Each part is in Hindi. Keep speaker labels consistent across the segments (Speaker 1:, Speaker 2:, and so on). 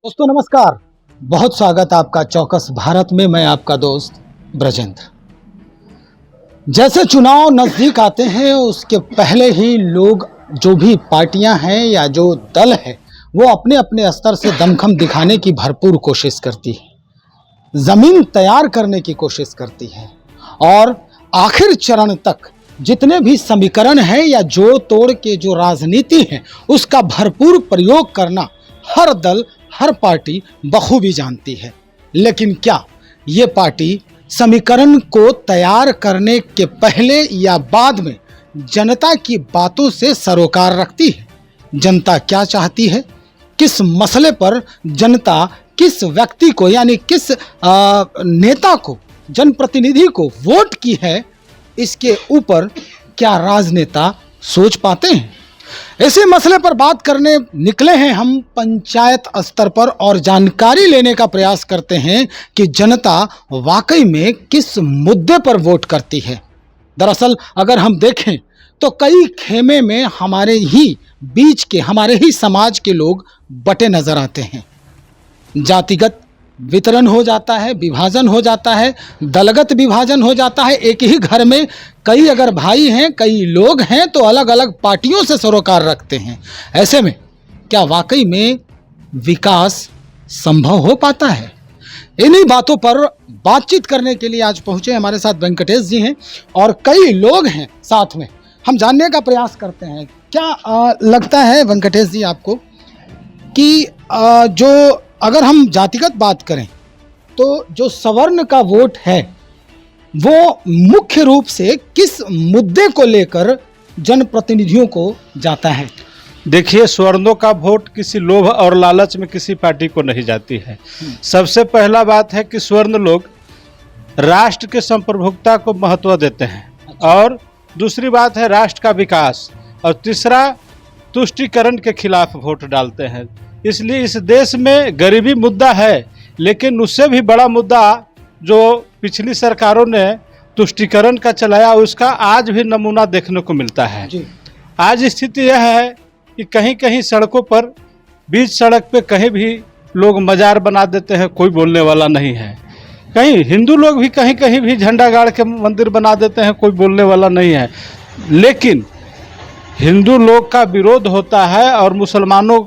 Speaker 1: दोस्तों नमस्कार। बहुत स्वागत आपका चौकस भारत में। मैं आपका दोस्त ब्रजेंद्र। जैसे चुनाव नज़दीक आते हैं उसके पहले ही लोग, जो भी पार्टियां हैं या जो दल है, वो अपने अपने स्तर से दमखम दिखाने की भरपूर कोशिश करती है, ज़मीन तैयार करने की कोशिश करती है और आखिर चरण तक जितने भी समीकरण हैं या जोड़ तोड़ के जो राजनीति है उसका भरपूर प्रयोग करना हर दल, हर पार्टी बखूबी जानती है। लेकिन क्या ये पार्टी समीकरण को तैयार करने के पहले या बाद में जनता की बातों से सरोकार रखती है? जनता क्या चाहती है, किस मसले पर जनता किस व्यक्ति को यानी किस नेता को, जनप्रतिनिधि को वोट की है, इसके ऊपर क्या राजनेता सोच पाते हैं? ऐसे मसले पर बात करने निकले हैं हम पंचायत स्तर पर और जानकारी लेने का प्रयास करते हैं कि जनता वाकई में किस मुद्दे पर वोट करती है। दरअसल अगर हम देखें तो कई खेमे में हमारे ही बीच के, हमारे ही समाज के लोग बटे नजर आते हैं। जातिगत वितरण हो जाता है, विभाजन हो जाता है, दलगत विभाजन हो जाता है। एक ही घर में कई अगर भाई हैं, कई लोग हैं तो अलग अलग पार्टियों से सरोकार रखते हैं। ऐसे में क्या वाकई में विकास संभव हो पाता है? इन्हीं बातों पर बातचीत करने के लिए आज पहुंचे हमारे साथ वेंकटेश जी हैं और कई लोग हैं साथ में। हम जानने का प्रयास करते हैं क्या लगता है वेंकटेश जी आपको कि जो अगर हम जातिगत बात करें तो जो सवर्ण का वोट है वो मुख्य रूप से किस मुद्दे को लेकर जनप्रतिनिधियों को जाता है?
Speaker 2: देखिए, स्वर्णों का वोट किसी लोभ और लालच में किसी पार्टी को नहीं जाती है। सबसे पहला बात है कि स्वर्ण लोग राष्ट्र के संप्रभुता को महत्व देते हैं और दूसरी बात है राष्ट्र का विकास और तीसरा तुष्टीकरण के खिलाफ वोट डालते हैं। इसलिए इस देश में गरीबी मुद्दा है, लेकिन उससे भी बड़ा मुद्दा जो पिछली सरकारों ने तुष्टीकरण का चलाया उसका आज भी नमूना देखने को मिलता है। आज स्थिति यह है कि कहीं कहीं सड़कों पर, बीच सड़क पे कहीं भी लोग मजार बना देते हैं, कोई बोलने वाला नहीं है। कहीं हिंदू लोग भी कहीं कहीं भी झंडा गाड़ के मंदिर बना देते हैं, कोई बोलने वाला नहीं है। लेकिन हिंदू लोग का विरोध होता है और मुसलमानों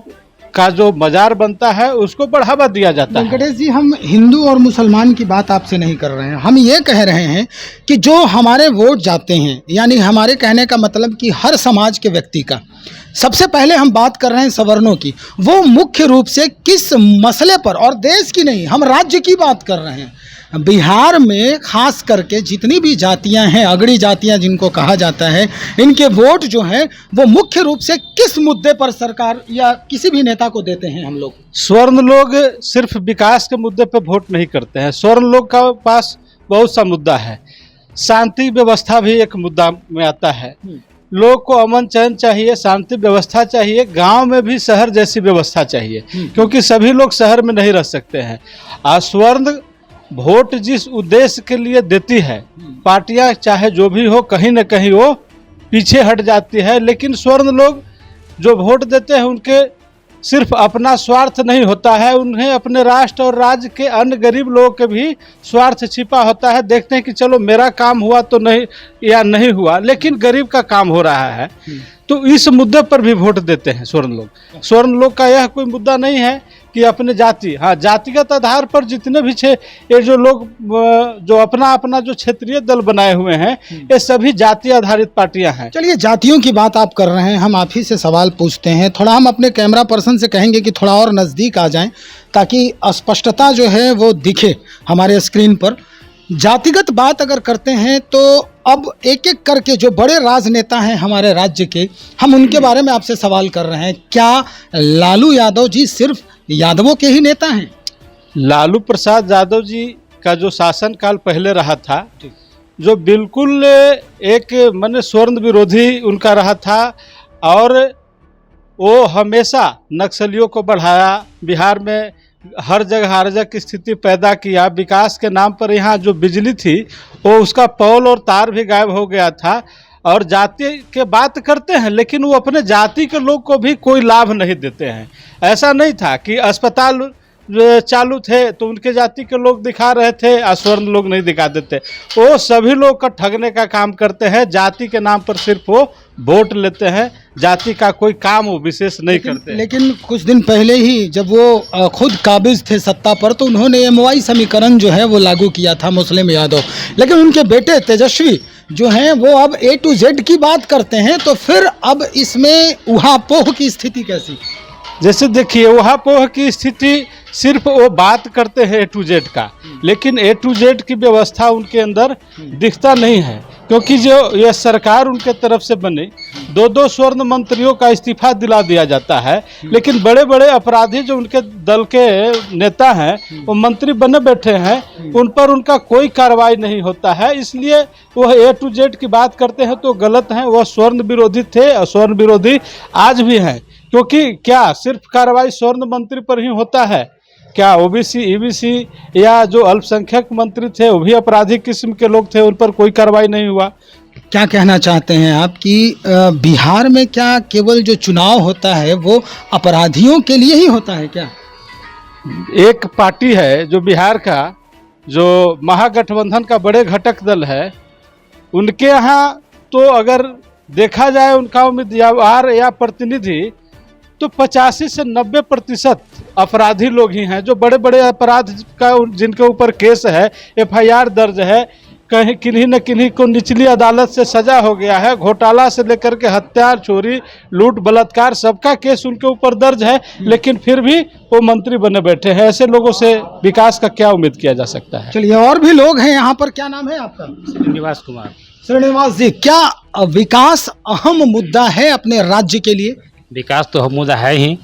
Speaker 2: का जो मजार बनता है उसको बढ़ावा दिया जाता है।
Speaker 1: वेंकटेश जी, हम हिंदू और मुसलमान की बात आपसे नहीं कर रहे हैं। हम ये कह रहे हैं कि जो हमारे वोट जाते हैं, यानी हमारे कहने का मतलब कि हर समाज के व्यक्ति का, सबसे पहले हम बात कर रहे हैं सवर्णों की, वो मुख्य रूप से किस मसले पर, और देश की नहीं, हम राज्य की बात कर रहे हैं। बिहार में खास करके जितनी भी जातियां हैं, अगड़ी जातियां जिनको कहा जाता है, इनके वोट जो हैं वो मुख्य रूप से किस मुद्दे पर सरकार या किसी भी नेता को देते हैं? हम लोग
Speaker 2: स्वर्ण लोग सिर्फ विकास के मुद्दे पर वोट नहीं करते हैं। स्वर्ण लोग का पास बहुत सा मुद्दा है। शांति व्यवस्था भी एक मुद्दा में आता है। लोग को अमन चैन चाहिए, शांति व्यवस्था चाहिए, गांव में भी शहर जैसी व्यवस्था चाहिए, क्योंकि सभी लोग शहर में नहीं रह सकते हैं। स्वर्ण वोट जिस उद्देश्य के लिए देती है, पार्टियां चाहे जो भी हो, कहीं न कहीं वो पीछे हट जाती है। लेकिन स्वर्ण लोग जो वोट देते हैं उनके सिर्फ अपना स्वार्थ नहीं होता है, उन्हें अपने राष्ट्र और राज्य के अन्य गरीब लोगों के भी स्वार्थ छिपा होता है। देखते हैं कि चलो मेरा काम हुआ तो नहीं या नहीं हुआ, लेकिन गरीब का काम हो रहा है, तो इस मुद्दे पर भी वोट देते हैं स्वर्ण लोग। स्वर्ण लोग का यह कोई मुद्दा नहीं है कि अपने जाति, हाँ, जातिगत आधार पर जितने भी ये जो लोग जो अपना अपना जो क्षेत्रीय दल बनाए हुए हैं, ये सभी जाति आधारित पार्टियां हैं।
Speaker 1: चलिए, जातियों की बात आप कर रहे हैं, हम आप ही से सवाल पूछते हैं। थोड़ा हम अपने कैमरा पर्सन से कहेंगे कि थोड़ा और नज़दीक आ जाएं ताकि स्पष्टता जो है वो दिखे हमारे स्क्रीन पर। जातिगत बात अगर करते हैं तो अब एक एक करके जो बड़े राजनेता हैं हमारे राज्य के, हम उनके बारे में आपसे सवाल कर रहे हैं। क्या लालू यादव जी सिर्फ यादवों के ही नेता हैं?
Speaker 2: लालू प्रसाद यादव जी का जो शासनकाल पहले रहा था, जो बिल्कुल एक माने स्वर्ण विरोधी उनका रहा था और वो हमेशा नक्सलियों को बढ़ाया, बिहार में हर जगह अराजक की स्थिति पैदा किया। विकास के नाम पर यहाँ जो बिजली थी वो उसका पोल और तार भी गायब हो गया था। और जाति के बात करते हैं लेकिन वो अपने जाति के लोग को भी कोई लाभ नहीं देते हैं। ऐसा नहीं था कि अस्पताल जो चालू थे तो उनके जाति के लोग दिखा रहे थे, स्वर्ण लोग नहीं दिखा देते। वो सभी लोग का ठगने का काम करते हैं, जाति के नाम पर सिर्फ वो वोट लेते हैं, जाति का कोई काम वो विशेष नहीं करते।
Speaker 1: लेकिन कुछ दिन पहले ही जब वो खुद काबिज थे सत्ता पर तो उन्होंने MY समीकरण जो है वो लागू किया था मुस्लिम यादव, लेकिन उनके बेटे तेजस्वी जो हैं वो अब A to Z की बात करते हैं, तो फिर अब इसमें ऊहापोह की स्थिति कैसी?
Speaker 2: जैसे देखिए ऊहापोह की स्थिति सिर्फ वो बात करते हैं A to Z का, लेकिन A to Z की व्यवस्था उनके अंदर दिखता नहीं है, क्योंकि जो यह सरकार उनके तरफ से बनी, 2-2 स्वर्ण मंत्रियों का इस्तीफा दिला दिया जाता है, लेकिन बड़े बड़े अपराधी जो उनके दल के नेता हैं वो मंत्री बने बैठे हैं, उन पर उनका कोई कार्रवाई नहीं होता है। इसलिए वह A to Z की बात करते हैं तो गलत हैं। वह स्वर्ण विरोधी थे और स्वर्ण विरोधी आज भी हैं, क्योंकि क्या सिर्फ कार्रवाई स्वर्ण मंत्री पर ही होता है क्या? OBC EBC या जो अल्पसंख्यक मंत्री थे वो भी अपराधी किस्म के लोग थे, उन पर कोई कार्रवाई नहीं हुआ।
Speaker 1: क्या कहना चाहते हैं आप कि बिहार में क्या केवल जो चुनाव होता है वो अपराधियों के लिए ही होता है क्या?
Speaker 2: एक पार्टी है जो बिहार का, जो महागठबंधन का बड़े घटक दल है, उनके यहाँ तो अगर देखा जाए उनका उम्मीदवार या प्रतिनिधि तो 85 से 90% अपराधी लोग ही हैं, जो बड़े बड़े अपराध का जिनके ऊपर केस है, FIR दर्ज है, कहीं किन्हीं न किन्हीं को निचली अदालत से सजा हो गया है, घोटाला से लेकर के हत्या, चोरी, लूट, बलात्कार सबका केस उनके ऊपर दर्ज है, लेकिन फिर भी वो मंत्री बने बैठे हैं। ऐसे लोगों से विकास का क्या उम्मीद किया जा सकता है?
Speaker 1: चलिए, और भी लोग हैं यहाँ पर। क्या नाम है आपका?
Speaker 2: श्रीनिवास कुमार।
Speaker 1: श्रीनिवास जी, क्या विकास अहम मुद्दा है अपने राज्य के लिए?
Speaker 3: विकास तो मुद्दा है ही,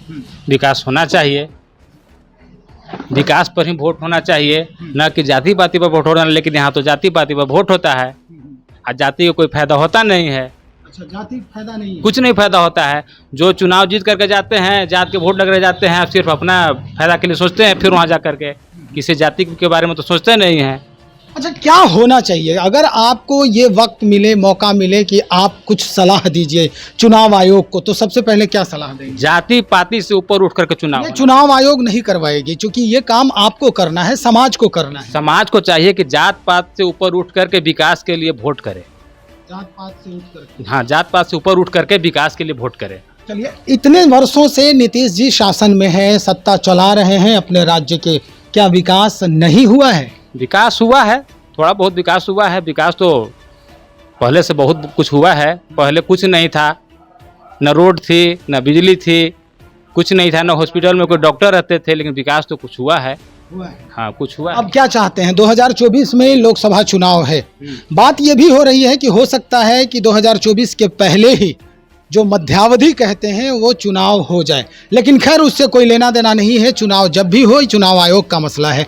Speaker 3: विकास होना चाहिए, विकास पर ही वोट होना चाहिए, न कि जाति पाति पर वोट होना। लेकिन यहाँ तो जाति पाति पर वोट होता है और जाति को कोई फायदा होता नहीं है।
Speaker 1: अच्छा, जाति फायदा नहीं है?
Speaker 3: कुछ नहीं फायदा होता है। जो चुनाव जीत करके जाते हैं, जात के वोट लग जाते हैं, सिर्फ अपना फायदा के लिए सोचते हैं, फिर वहाँ जा करके किसी जाति के बारे में तो सोचते नहीं हैं।
Speaker 1: अच्छा, क्या होना चाहिए? अगर आपको ये वक्त मिले, मौका मिले कि आप कुछ सलाह दीजिए चुनाव आयोग को, तो सबसे पहले क्या सलाह देंगे?
Speaker 3: जाति पाति से ऊपर उठ करके चुनाव।
Speaker 1: चुनाव आयोग नहीं करवाएगी, क्योंकि ये काम आपको करना है, समाज को करना है।
Speaker 3: समाज को चाहिए कि जात पात से ऊपर उठ करके विकास के लिए वोट करे।
Speaker 1: जात पात से उठ करके?
Speaker 3: हाँ, जात पात से ऊपर उठ करके विकास के लिए वोट करे।
Speaker 1: चलिए, इतने वर्षों से नीतीश जी शासन में है, सत्ता चला रहे हैं अपने राज्य के, क्या विकास नहीं हुआ है?
Speaker 3: विकास हुआ है, थोड़ा बहुत विकास हुआ है। विकास तो पहले से बहुत कुछ हुआ है। पहले कुछ नहीं था, न रोड थी, न बिजली थी, कुछ नहीं था, न हॉस्पिटल में कोई डॉक्टर रहते थे, लेकिन विकास तो कुछ हुआ है। हाँ, कुछ हुआ है।
Speaker 1: अब क्या चाहते हैं? 2024 में लोकसभा चुनाव है, बात ये भी हो रही है कि हो सकता है कि 2024 के पहले ही जो मध्यावधि कहते हैं वो चुनाव हो जाए, लेकिन खैर उससे कोई लेना देना नहीं है। चुनाव जब भी हो, चुनाव आयोग का मसला है।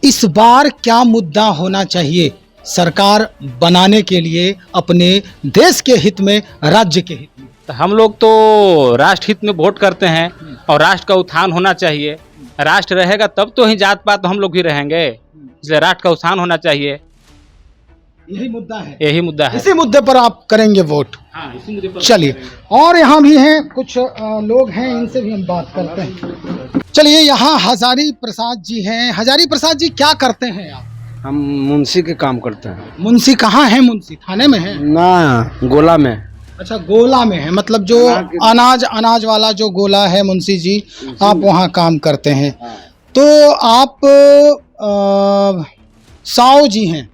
Speaker 1: इस बार क्या मुद्दा होना चाहिए सरकार बनाने के लिए अपने देश के हित में, राज्य के हित में?
Speaker 3: तो हम लोग तो राष्ट्र हित में वोट करते हैं और राष्ट्र का उत्थान होना चाहिए। राष्ट्र रहेगा तब तो ही जात पात हम लोग भी रहेंगे, इसलिए राष्ट्र का उत्थान होना चाहिए।
Speaker 1: यही मुद्दा है।
Speaker 3: यही मुद्दा है।
Speaker 1: इसी मुद्दे पर आप करेंगे वोट?
Speaker 3: हाँ, इसी मुद्दे पर।
Speaker 1: चलिए, और यहाँ भी हैं कुछ लोग हैं, इनसे भी हम बात करते हैं। चलिए, यहाँ हजारी प्रसाद जी हैं। हजारी प्रसाद जी, क्या करते हैं आप?
Speaker 4: हम मुंशी के काम करते हैं।
Speaker 1: मुंशी कहाँ है? मुंशी थाने में है
Speaker 4: ना, गोला में।
Speaker 1: अच्छा, गोला में है, मतलब जो अनाज वाला जो गोला है मुंशी जी, आप वहाँ काम करते हैं। तो आप साव जी हैं,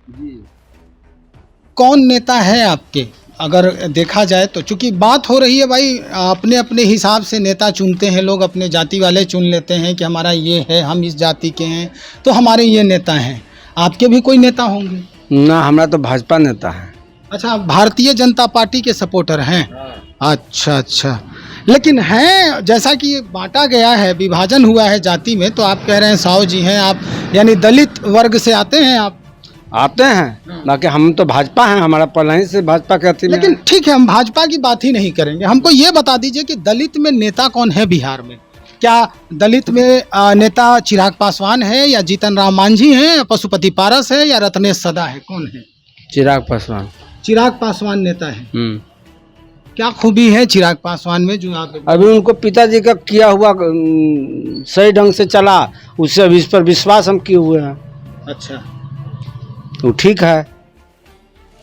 Speaker 1: कौन नेता है आपके? अगर देखा जाए तो, चूंकि बात हो रही है भाई, अपने अपने हिसाब से नेता चुनते हैं लोग, अपने जाति वाले चुन लेते हैं कि हमारा ये है, हम इस जाति के हैं तो हमारे ये नेता हैं। आपके भी कोई नेता होंगे?
Speaker 4: ना, हमारा तो भाजपा नेता है।
Speaker 1: अच्छा, भारतीय जनता पार्टी के सपोर्टर हैं? अच्छा अच्छा, लेकिन हैं, जैसा कि बांटा गया है, विभाजन हुआ है जाति में, तो आप कह रहे हैं साव जी हैं आप, यानी दलित वर्ग से आते हैं आप?
Speaker 4: आते हैं, बाकी हम तो भाजपा हैं, हमारा पहले ही से भाजपा कहती है।
Speaker 1: लेकिन ठीक है, हम भाजपा की बात ही नहीं करेंगे। हमको ये बता दीजिए कि दलित में नेता कौन है बिहार में? क्या दलित में नेता चिराग पासवान है, या जीतन राम मांझी हैं, या पशुपति पारस है, या रत्नेश सदा है? कौन है?
Speaker 4: चिराग पासवान।
Speaker 1: चिराग पासवान नेता है। क्या खूबी है चिराग पासवान में जो आप
Speaker 4: अभी उनको पिताजी का किया हुआ सही ढंग से चला, उससे अभी इस पर विश्वास हम किए हुए हैं।
Speaker 1: अच्छा,
Speaker 4: तो ठीक है,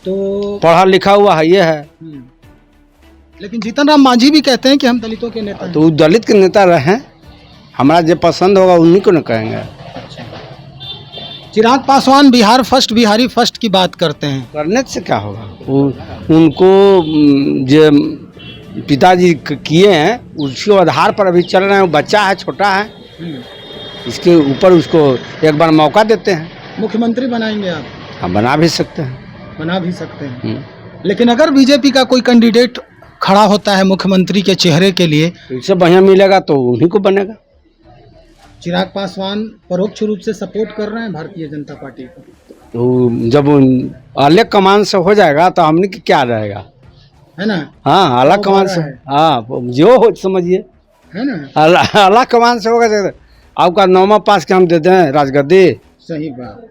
Speaker 1: तो
Speaker 4: पढ़ा लिखा हुआ है ये है।
Speaker 1: लेकिन जीतन राम मांझी भी कहते हैं कि हम दलितों के नेता हैं।
Speaker 4: तो वो दलित के नेता रहे, हमारा जो पसंद होगा उन्हीं को न कहेंगे।
Speaker 1: चिराग पासवान बिहार फर्स्ट, बिहारी फर्स्ट की बात करते हैं।
Speaker 4: करने से क्या होगा, उनको जो पिताजी किए हैं उसके आधार पर अभी चल रहे हैं। वो बच्चा है, छोटा है, इसके ऊपर उसको एक बार मौका देते हैं।
Speaker 1: मुख्यमंत्री बनाएंगे आप?
Speaker 4: हम बना भी सकते हैं।
Speaker 1: बना भी सकते हैं। लेकिन अगर बीजेपी का कोई कैंडिडेट खड़ा होता है मुख्यमंत्री के चेहरे के लिए,
Speaker 4: इससे बढ़िया मिलेगा तो उन्हीं को बनेगा।
Speaker 1: चिराग पासवान परोक्ष रूप से सपोर्ट कर रहे हैं भारतीय जनता पार्टी को।
Speaker 4: तो जब अलग कमान से हो जाएगा तो हमने की क्या रहेगा,
Speaker 1: है ना?
Speaker 4: हाँ अलग कमान से, हाँ जो हो समझिए,
Speaker 1: है ना?
Speaker 4: अलग कमान से होगा तो आपका 9वां पास के हम दे दें राजगद्दी।
Speaker 1: सही बात।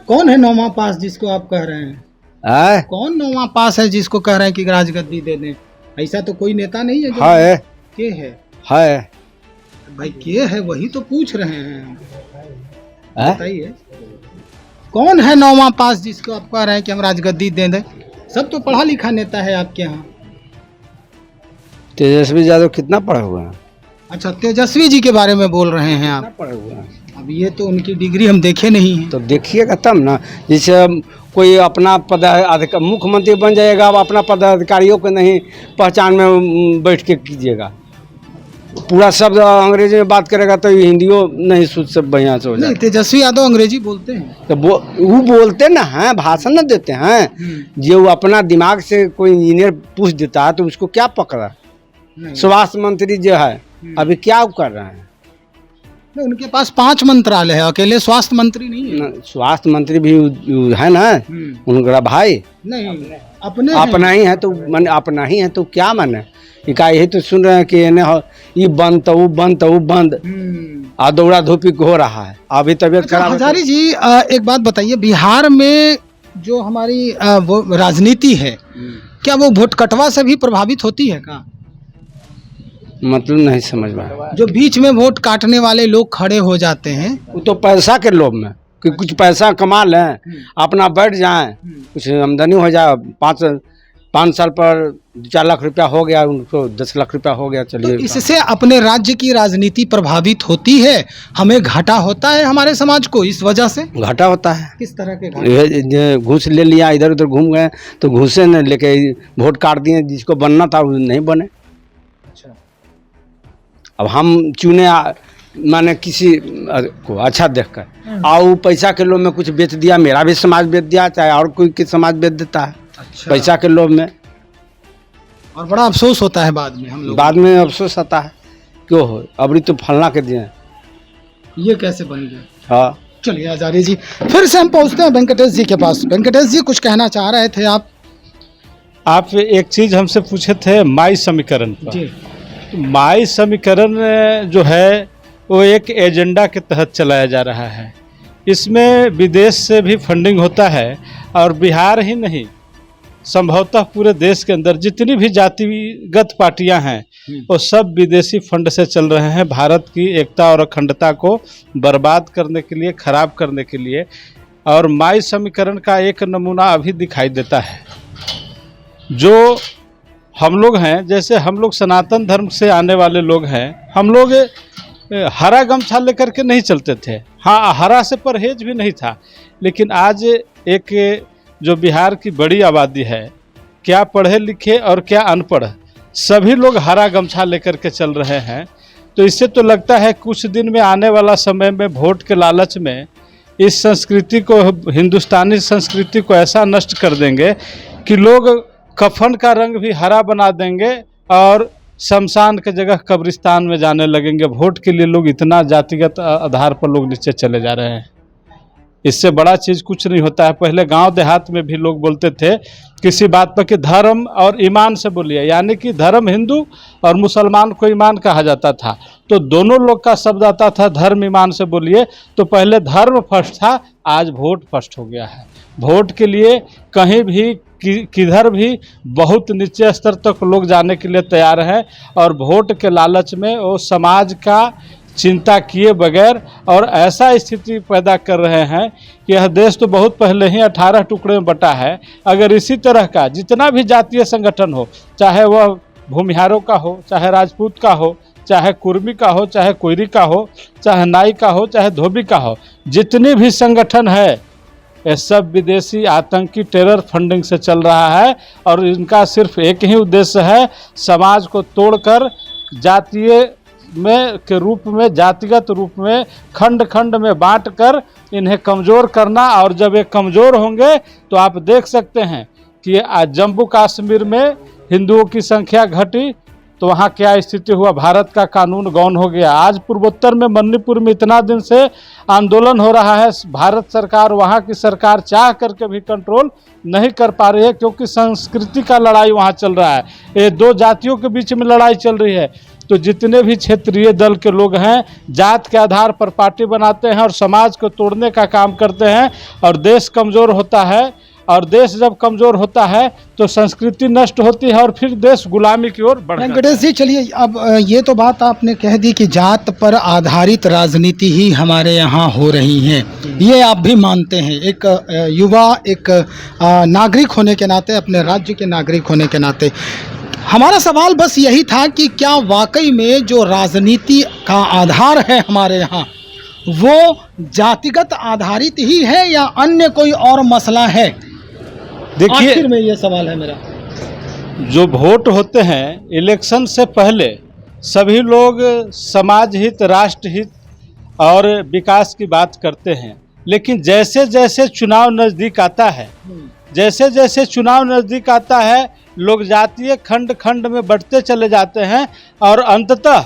Speaker 1: कौन है 9वां पास जिसको आप कह रहे हैं?
Speaker 4: है
Speaker 1: कौन 9वां पास है जिसको कह रहे हैं कि राजगद्दी दे दें? ऐसा तो कोई नेता नहीं है जो
Speaker 4: है
Speaker 1: के है। भाई के है वही तो पूछ रहे हैं, बताइए कौन है 9वां पास जिसको आप कह रहे हैं कि हम राजगद्दी दे दें? सब तो पढ़ा लिखा नेता है आपके यहाँ।
Speaker 4: तेजस्वी यादव कितना पढ़े हुए हैं?
Speaker 1: अच्छा, तेजस्वी जी के बारे में बोल रहे हैं आप?
Speaker 4: पढ़े हुए हैं।
Speaker 1: अब ये तो उनकी डिग्री हम देखे नहीं है।
Speaker 4: तो देखिएगा तब ना, जैसे कोई अपना मुख्यमंत्री बन जाएगा, अब अपना पदाधिकारियों को नहीं पहचान में बैठ के कीजिएगा, पूरा शब्द अंग्रेजी में बात करेगा तो हिंदियों नहीं सुध से बढ़िया से हो जाए।
Speaker 1: तेजस्वी यादव अंग्रेजी बोलते हैं
Speaker 4: तो वो बोलते ना हैं, भाषण न देते हैं। जो अपना दिमाग से कोई इंजीनियर पूछ देता है तो उसको क्या पकड़ा। स्वास्थ्य मंत्री जो है अभी क्या कर रहे हैं?
Speaker 1: उनके पास 5 मंत्रालय है, अकेले स्वास्थ्य मंत्री नहीं है।
Speaker 4: स्वास्थ्य मंत्री भी है ना, उनका भाई
Speaker 1: नहीं, अपने
Speaker 4: अपना ही है तो माने अपना ही है तो क्या माने। इका यही तो सुन रहे हैं कि ये बंद तो वो बंद तो वो बंद, आ दौड़ा धूपी हो रहा है। अभी तबीयत खराब।
Speaker 1: हजारी जी एक बात बताइए, बिहार में जो हमारी वो राजनीति है, क्या वो वोट कटवा से भी प्रभावित होती है का?
Speaker 4: मतलब नहीं समझ में।
Speaker 1: जो बीच में वोट काटने वाले लोग खड़े हो जाते हैं,
Speaker 4: वो तो पैसा के लोभ में कि कुछ पैसा कमा लें, अपना बैठ जाएं, कुछ आमदनी हो जाए। 5 साल पर 4 लाख रुपया हो गया, उनको 10 लाख रुपया हो गया, चलिए।
Speaker 1: तो इससे अपने राज्य की राजनीति प्रभावित होती है, हमें घाटा होता है हमारे समाज को इस वजह से।
Speaker 4: घाटा होता है।
Speaker 1: किस तरह के घाटे?
Speaker 4: घूस ले लिया, इधर उधर घूम गए तो घूसे न लेके वोट काट दिए, जिसको बनना था वो नहीं बने।
Speaker 1: अच्छा,
Speaker 4: अब हम चुने माने किसी को अच्छा देखकर, और पैसा के लोभ में कुछ बेच दिया, मेरा भी समाज बेच दिया, चाहे और कोई के समाज बेच देता है। अच्छा। पैसा के लोभ में,
Speaker 1: और बड़ा अफसोस होता है बाद में। हम लोग
Speaker 4: बाद में अफसोस आता है, क्यों हो अबरी तो फलना के दिए,
Speaker 1: ये कैसे बन गया।
Speaker 4: हाँ
Speaker 1: चलिए आचार्य जी, फिर से हम पहुंचते हैं वेंकटेश जी के पास। वेंकटेश जी, कुछ कहना चाह रहे थे आप?
Speaker 2: एक चीज़ हमसे पूछे थे माई समीकरण पर।
Speaker 1: जी।
Speaker 2: तो माई समीकरण जो है वो एक एजेंडा के तहत चलाया जा रहा है। इसमें विदेश से भी फंडिंग होता है, और बिहार ही नहीं, संभवतः पूरे देश के अंदर जितनी भी जातिगत पार्टियां हैं वो सब विदेशी फंड से चल रहे हैं, भारत की एकता और अखंडता को बर्बाद करने के लिए, खराब करने के लिए। और माई समीकरण का एक नमूना अभी दिखाई देता है। जो हम लोग हैं, जैसे हम लोग सनातन धर्म से आने वाले लोग हैं, हम लोग हरा गमछा लेकर के नहीं चलते थे। हाँ, हरा से परहेज भी नहीं था। लेकिन आज एक जो बिहार की बड़ी आबादी है, क्या पढ़े लिखे और क्या अनपढ़, सभी लोग हरा गमछा लेकर के चल रहे हैं। तो इससे तो लगता है कुछ दिन में आने वाला समय में वोट के लालच में इस संस्कृति को, हिंदुस्तानी संस्कृति को ऐसा नष्ट कर देंगे कि लोग कफन का रंग भी हरा बना देंगे और शमशान के जगह कब्रिस्तान में जाने लगेंगे। वोट के लिए लोग इतना जातिगत आधार पर लोग नीचे चले जा रहे हैं। इससे बड़ा चीज़ कुछ नहीं होता है। पहले गांव देहात में भी लोग बोलते थे किसी बात पर कि धर्म और ईमान से बोलिए, यानी कि धर्म हिंदू और मुसलमान को ईमान कहा जाता था, तो दोनों लोग का शब्द आता था धर्म ईमान से बोलिए। तो पहले धर्म फर्स्ट था, आज वोट फर्स्ट हो गया है। वोट के लिए कहीं भी किधर भी बहुत नीचे स्तर तक लोग जाने के लिए तैयार हैं और वोट के लालच में वो समाज का चिंता किए बगैर और ऐसा स्थिति पैदा कर रहे हैं कि यह देश तो बहुत पहले ही 18 टुकड़े में बटा है। अगर इसी तरह का जितना भी जातीय संगठन हो, चाहे वह भूमिहारों का हो, चाहे राजपूत का हो, चाहे कुर्मी का हो, चाहे कोयरी का हो, चाहे नाई का हो, चाहे धोबी का हो, जितने भी संगठन है ये सब विदेशी आतंकी टेरर फंडिंग से चल रहा है और इनका सिर्फ एक ही उद्देश्य है, समाज को तोड़कर जातीय में के रूप में, जातिगत रूप में खंड खंड में बांटकर इन्हें कमज़ोर करना। और जब ये कमज़ोर होंगे तो आप देख सकते हैं कि आज जम्मू कश्मीर में हिंदुओं की संख्या घटी तो वहाँ क्या स्थिति हुआ, भारत का कानून गौण हो गया। आज पूर्वोत्तर में मणिपुर में इतना दिन से आंदोलन हो रहा है, भारत सरकार, वहाँ की सरकार चाह करके भी कंट्रोल नहीं कर पा रही है क्योंकि संस्कृति का लड़ाई वहाँ चल रहा है, ये दो जातियों के बीच में लड़ाई चल रही है। तो जितने भी क्षेत्रीय दल के लोग हैं जात के आधार पर पार्टी बनाते हैं और समाज को तोड़ने का काम करते हैं और देश कमज़ोर होता है। और देश जब कमज़ोर होता है तो संस्कृति नष्ट होती है और फिर देश गुलामी की ओर बढ़ जाता है।
Speaker 1: वेंकटेश जी, चलिए अब ये तो बात आपने कह दी कि जात पर आधारित राजनीति ही हमारे यहाँ हो रही है, ये आप भी मानते हैं एक युवा, एक नागरिक होने के नाते, अपने राज्य के नागरिक होने के नाते। हमारा सवाल बस यही था कि क्या वाकई में जो राजनीति का आधार है हमारे यहाँ वो जातिगत आधारित ही है या अन्य कोई और मसला है?
Speaker 2: देखिए,
Speaker 1: आखिर में ये सवाल है मेरा।
Speaker 2: जो वोट होते हैं इलेक्शन से पहले सभी लोग समाज हित, राष्ट्र हित और विकास की बात करते हैं, लेकिन जैसे जैसे चुनाव नज़दीक आता है, जैसे जैसे चुनाव नज़दीक आता है लोग जातीय खंड खंड में बढ़ते चले जाते हैं और अंततः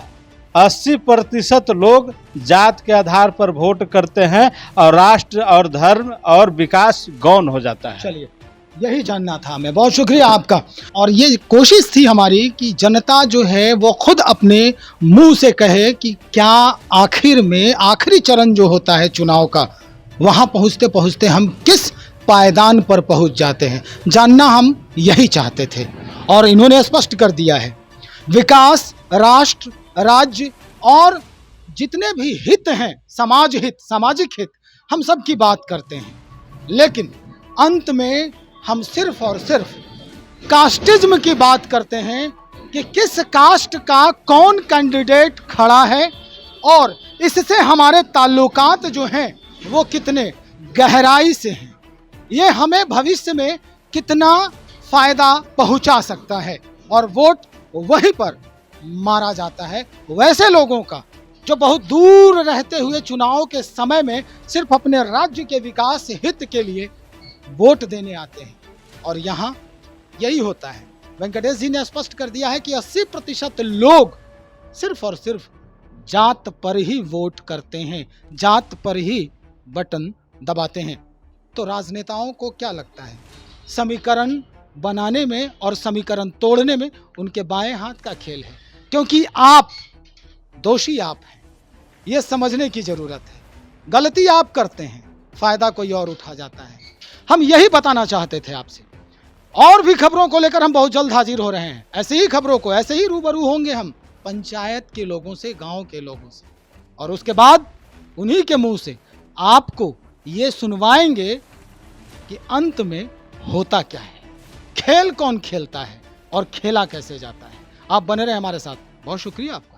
Speaker 2: 80% लोग जात के आधार पर वोट करते हैं और राष्ट्र और धर्म और विकास गौण हो जाता है।
Speaker 1: चलिए, यही जानना था हमें, बहुत शुक्रिया आपका। और ये कोशिश थी हमारी कि जनता जो है वो खुद अपने मुंह से कहे कि क्या आखिर में आखिरी चरण जो होता है चुनाव का, वहाँ पहुँचते पहुँचते हम किस पायदान पर पहुँच जाते हैं, जानना हम यही चाहते थे। और इन्होंने स्पष्ट कर दिया है, विकास, राष्ट्र, राज्य और जितने भी हित हैं, समाज हित, सामाजिक हित, हम सब की बात करते हैं, लेकिन अंत में हम सिर्फ और सिर्फ कास्टिज्म की बात करते हैं कि किस कास्ट का कौन कैंडिडेट खड़ा है और इससे हमारे ताल्लुकात जो हैं वो कितने गहराई से हैं, ये हमें भविष्य में कितना फ़ायदा पहुंचा सकता है। और वोट वहीं पर मारा जाता है वैसे लोगों का जो बहुत दूर रहते हुए चुनाव के समय में सिर्फ अपने राज्य के विकास हित के लिए वोट देने आते हैं। और यहाँ यही होता है। वेंकटेश जी ने स्पष्ट कर दिया है कि 80% लोग सिर्फ और सिर्फ जात पर ही वोट करते हैं, जात पर ही बटन दबाते हैं। तो राजनेताओं को क्या लगता है, समीकरण बनाने में और समीकरण तोड़ने में उनके बाएं हाथ का खेल है, क्योंकि आप दोषी आप हैं, ये समझने की ज़रूरत है। गलती आप करते हैं, फ़ायदा कोई और उठा जाता है। हम यही बताना चाहते थे आपसे। और भी खबरों को लेकर हम बहुत जल्द हाजिर हो रहे हैं। ऐसे ही खबरों को, ऐसे ही रूबरू होंगे हम पंचायत के लोगों से, गांव के लोगों से, और उसके बाद उन्हीं के मुंह से आपको ये सुनवाएंगे कि अंत में होता क्या है, खेल कौन खेलता है और खेला कैसे जाता है। आप बने रहे हमारे साथ। बहुत शुक्रिया आपका।